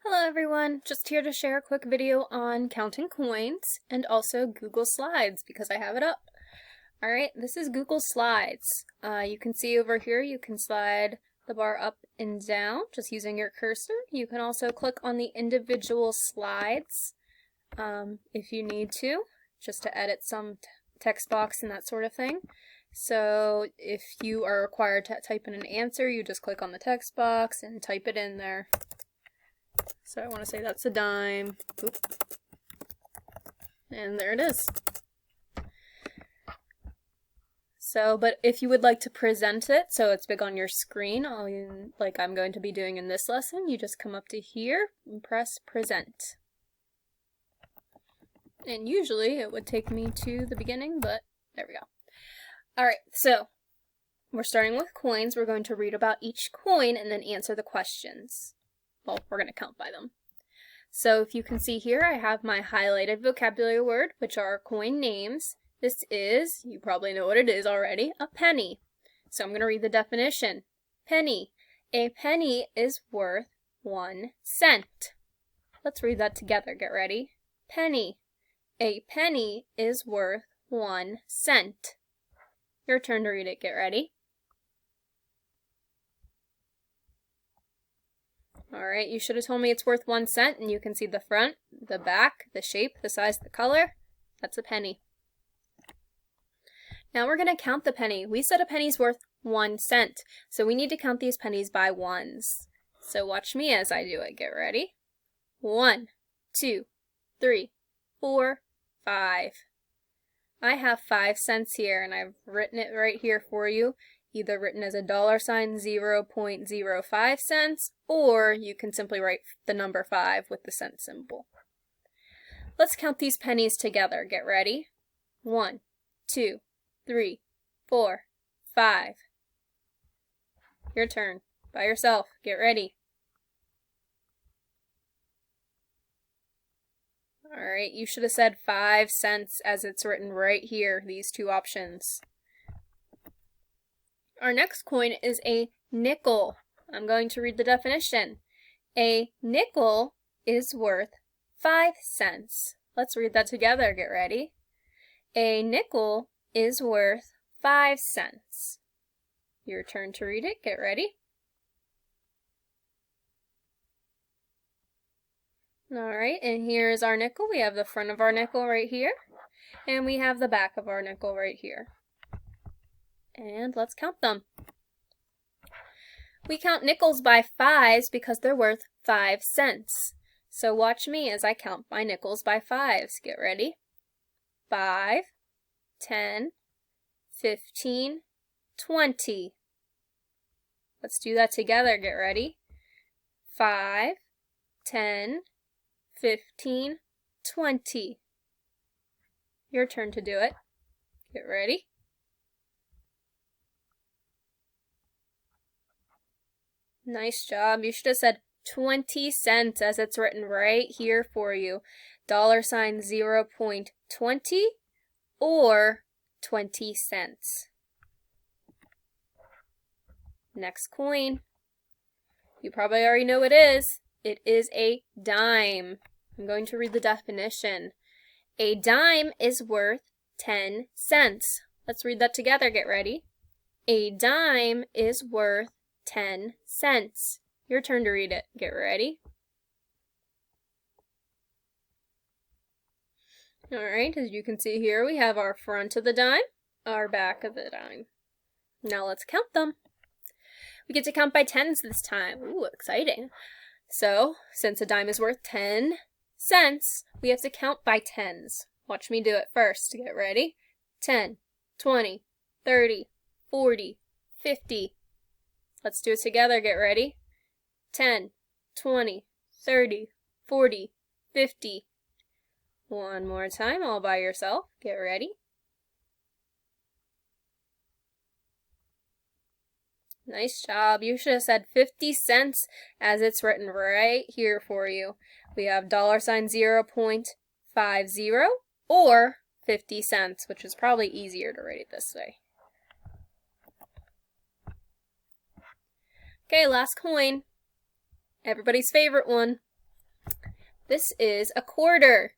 Hello everyone, just here to share a quick video on counting coins and also Google Slides because I have it up. Alright, this is Google Slides. You can see over here you can slide the bar up and down just using your cursor. You can also click on the individual slides if you need to, just to edit some text box and that sort of thing. So if you are required to type in an answer, you just click on the text box and type it in there. So I want to say that's a dime. Oop. And there it is. So, but if you would like to present it so it's big on your screen, like I'm going to be doing in this lesson, you just come up to here and press present. And usually it would take me to the beginning, but there we go. Alright, so we're starting with coins. We're going to read about each coin and then answer the questions. Well, we're going to count by them. So if you can see here, I have my highlighted vocabulary word, which are coin names. This is, you probably know what it is already, a penny. So I'm going to read the definition. Penny. A penny is worth 1 cent. Let's read that together. Get ready. Penny. A penny is worth 1 cent. Your turn to read it. Get ready. Alright, you should have told me it's worth 1 cent, and you can see the front, the back, the shape, the size, the color. That's a penny. Now we're going to count the penny. We said a penny's worth 1 cent, so we need to count these pennies by ones. So watch me as I do it. Get ready. 1, 2, 3, 4, 5. I have 5 cents here, and I've written it right here for you. Either written as a $sign 0.05 cents, or you can simply write the number 5 with the cent symbol. Let's count these pennies together. Get ready. 1, 2, 3, 4, 5. Your turn. By yourself. Get ready. Alright, you should have said 5 cents as it's written right here, these two options. Our next coin is a nickel. I'm going to read the definition. A nickel is worth 5 cents. Let's read that together. Get ready. A nickel is worth 5 cents. Your turn to read it. Get ready. Alright, and here's our nickel. We have the front of our nickel right here, and we have the back of our nickel right here. And let's count them. We count nickels by fives because they're worth 5 cents. So watch me as I count my nickels by fives. Get ready. 5, 10, 15, 20. Let's do that together. Get ready. 5, 10, 15, 20. Your turn to do it. Get ready. Nice job. You should have said 20 cents as it's written right here for you. $sign 0.20 or 20 cents. Next coin. You probably already know what it is. It is a dime. I'm going to read the definition. A dime is worth 10 cents. Let's read that together. Get ready. A dime is worth 10 cents. Your turn to read it. Get ready. Alright, as you can see here, we have our front of the dime, our back of the dime. Now let's count them. We get to count by tens this time. Ooh, exciting. So, since a dime is worth 10 cents, we have to count by tens. Watch me do it first. Get ready. 10, 20, 30, 40, 50. Let's do it together. Get ready. 10, 20, 30, 40, 50. One more time, all by yourself. Get ready. Nice job. You should have said 50 cents as it's written right here for you. We have $sign 0.50 or 50 cents, which is probably easier to write it this way. Okay, last coin. Everybody's favorite one. This is a quarter.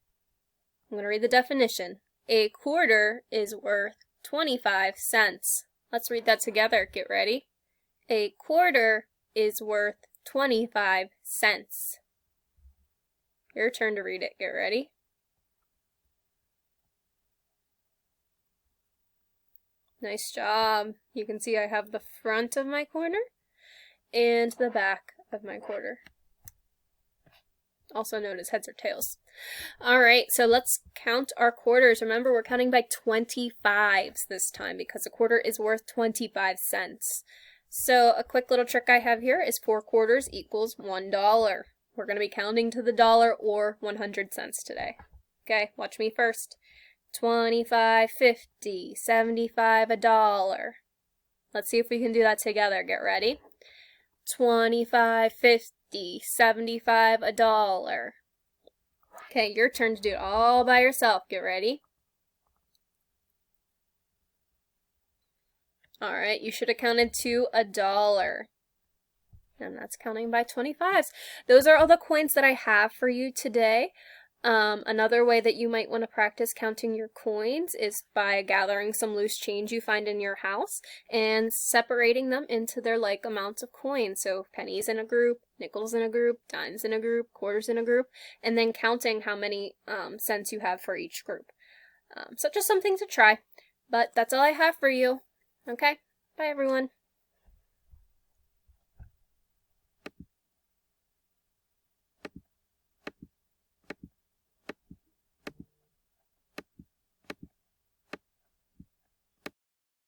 I'm going to read the definition. A quarter is worth 25 cents. Let's read that together. Get ready. A quarter is worth 25 cents. Your turn to read it. Get ready. Nice job. You can see I have the front of my quarter and the back of my quarter, also known as heads or tails. All right, so let's count our quarters. Remember, we're counting by 25s this time because a quarter is worth 25 cents. So a quick little trick I have here is 4 quarters equals $1. We're going to be counting to the dollar or 100 cents today. Okay, watch me first. 25, 50, 75, $1. Let's see if we can do that together. Get ready. 25, 50, 75, $1. Okay, your turn to do it all by yourself. Get ready. All right, you should have counted to $1. And that's counting by 25s. Those are all the coins that I have for you today. Another way that you might want to practice counting your coins is by gathering some loose change you find in your house and separating them into their like amounts of coins. So pennies in a group, nickels in a group, dimes in a group, quarters in a group, and then counting how many cents you have for each group. So just something to try. But that's all I have for you. Okay, bye everyone.